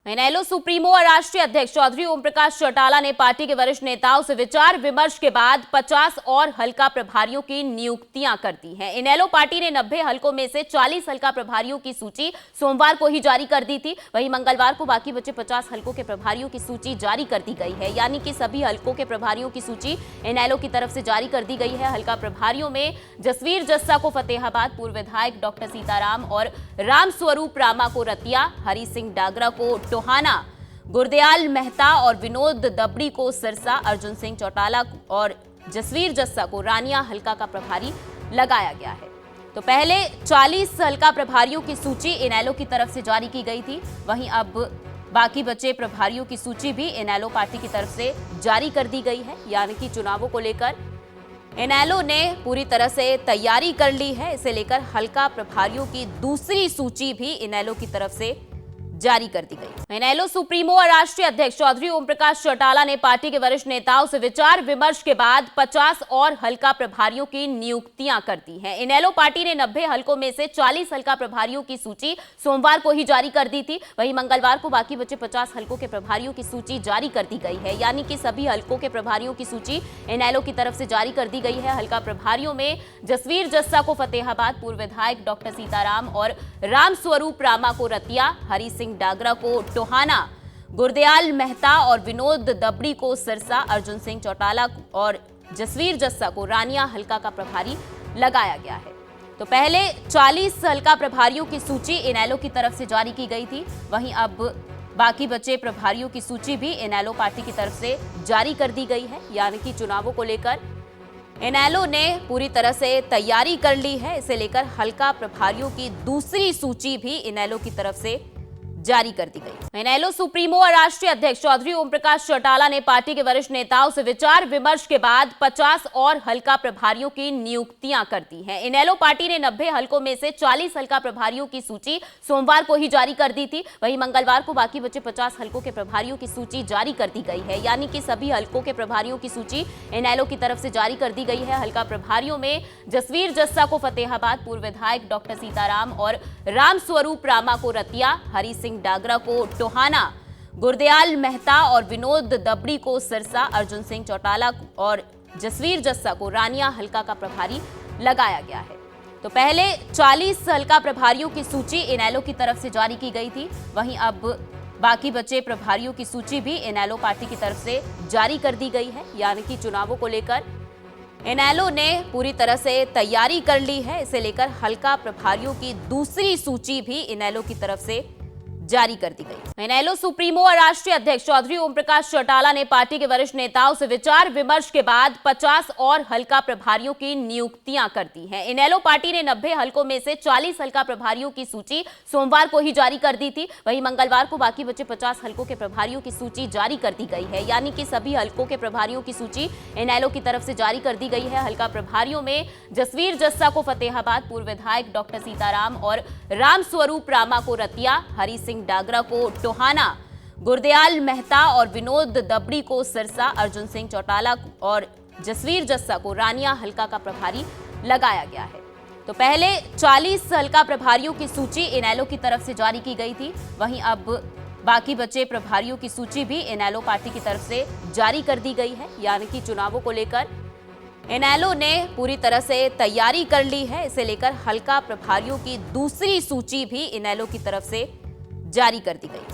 इनेलो supremo और राष्ट्रीय अध्यक्ष चौधरी ओम प्रकाश चौटाला ने पार्टी के वरिष्ठ नेताओं से विचार विमर्श के बाद 50 और हल्का प्रभारियों की नियुक्तियां कर दी हैं। इनेलो पार्टी ने 90 हल्कों में से 40 हल्का प्रभारियों की सूची सोमवार को ही जारी कर दी थी। वहीं मंगलवार को बाकी बचे 50 हल्कों के प्रभारियों की सूची जारी कर दी गई है, यानी कि सभी हल्कों के प्रभारियों की सूची इनेलो की तरफ से जारी कर दी गई है। हल्का प्रभारियों में जसवीर जस्सा को फतेहाबाद, पूर्व विधायक डॉक्टर सीताराम और राम स्वरूप रामा को रतिया, हरि सिंह डागरा को टोहाना, गुरदयाल मेहता और विनोद दबड़ी को सिरसा, अर्जुन सिंह चौटाला और जसवीर जस्सा को रानिया हल्का का प्रभारी लगाया गया है। तो पहले 40 हल्का प्रभारियों की सूची इनेलो की तरफ से जारी की गई थी, वहीं अब बाकी बचे प्रभारियों की सूची भी इनेलो पार्टी की तरफ से जारी कर दी गई है, यानी कि चुनावों को लेकर इनेलो ने पूरी तरह से तैयारी कर ली है। इसे लेकर हल्का प्रभारियों की दूसरी सूची भी इनेलो की तरफ से जारी कर दी गई। इनेलो सुप्रीमो और राष्ट्रीय अध्यक्ष चौधरी ओम प्रकाश चौटाला ने पार्टी के वरिष्ठ नेताओं से विचार विमर्श के बाद 50 और हल्का प्रभारियों की नियुक्तियां कर दी हैं। इनेलो पार्टी ने 90 हल्कों में से 40 हल्का प्रभारियों की सूची सोमवार को ही जारी कर दी थी। वहीं मंगलवार को बाकी बचे 50 हल्कों के प्रभारियों की सूची जारी कर दी गई है, यानी कि सभी हल्कों के प्रभारियों की सूची इनेलो की तरफ से जारी कर दी गई है। हल्का प्रभारियों में जसवीर जस्सा को फतेहाबाद, पूर्व विधायक डॉक्टर सीताराम और राम स्वरूप रामा को रतिया, हरि सिंह डागरा को टोहाना, गुरदयाल मेहता और विनोद दबड़ी को सिरसा, अर्जुन सिंह चौटाला और जसवीर जस्सा को रानिया हल्का का प्रभारी लगाया गया है। तो पहले 40 हल्का प्रभारियों की सूची इनेलो की तरफ से जारी की गई थी, वहीं अब बाकी बचे प्रभारियों की सूची भी इनेलो पार्टी की तरफ से जारी कर दी गई है, यानी कि चुनावों को लेकर इनेलो ने पूरी तरह से तैयारी कर ली है। इसे लेकर हल्का प्रभारियों की दूसरी सूची भी इनेलो की तरफ से जारी कर दी गई। इनेलो सुप्रीमो और राष्ट्रीय अध्यक्ष चौधरी ओम प्रकाश चौटाला ने पार्टी के वरिष्ठ नेताओं से विचार विमर्श के बाद 50 और हल्का प्रभारियों की नियुक्तियां कर दी हैं। इनेलो पार्टी ने 90 हल्कों में से 40 हल्का प्रभारियों की सूची सोमवार को ही जारी कर दी थी। वहीं मंगलवार को बाकी बचे 50 हल्कों के प्रभारियों की सूची जारी कर दी गई है, यानी कि सभी हल्कों के प्रभारियों की सूची इनेलो की तरफ से जारी कर दी गई है। हल्का प्रभारियों में जसवीर जस्सा को फतेहाबाद, पूर्व विधायक डॉक्टर सीताराम और राम स्वरूप रामा को रतिया, हरि सिंह डागरा को टोहाना, गुरदयाल मेहता और विनोद दबड़ी को सिरसा, अर्जुन सिंह चौटाला और जसवीर जस्सा को रानिया हल्का का प्रभारी लगाया गया है। तो पहले 40 हल्का प्रभारियों की सूची इनेलो की तरफ से जारी की गई थी, वहीं अब बाकी बचे प्रभारियों की सूची भी इनेलो पार्टी की तरफ से जारी कर दी गई है, यानी कि चुनावों को लेकर इनेलो ने पूरी तरह से तैयारी कर ली है। इसे लेकर हल्का प्रभारियों की दूसरी सूची भी इनेलो की तरफ से जारी कर दी गई। इनेलो सुप्रीमो और राष्ट्रीय अध्यक्ष चौधरी ओम प्रकाश चौटाला ने पार्टी के वरिष्ठ नेताओं से विचार विमर्श के बाद 50 और हल्का प्रभारियों की नियुक्तियां कर दी हैं। इनेलो पार्टी ने 90 हल्कों में से 40 हल्का प्रभारियों की सूची सोमवार को ही जारी कर दी थी। वहीं मंगलवार को बाकी बचे 50 हल्कों के प्रभारियों की सूची जारी कर दी गई है, यानी कि सभी हल्कों के प्रभारियों की सूची इनेलो की तरफ से जारी कर दी गई है। हल्का प्रभारियों में जसवीर जस्सा को फतेहाबाद, पूर्व विधायक डॉक्टर सीताराम और राम स्वरूप रामा को रतिया, हरि सिंह डागरा को टोहाना, गुरदयाल मेहता और विनोद दबड़ी को सिरसा, अर्जुन सिंह चौटाला और जसवीर जस्सा को रानिया हल्का का प्रभारी लगाया गया है। तो पहले 40 हल्का प्रभारियों की सूची इनेलो की तरफ से जारी की गई थी, वहीं अब बाकी बचे प्रभारियों की सूची भी इनेलो पार्टी की तरफ से जारी कर दी गई है, यानी कि चुनावों को लेकर इनेलो ने पूरी तरह से तैयारी कर ली है। इसे लेकर हल्का प्रभारियों की दूसरी सूची भी इनेलो की तरफ से जारी कर दी गई।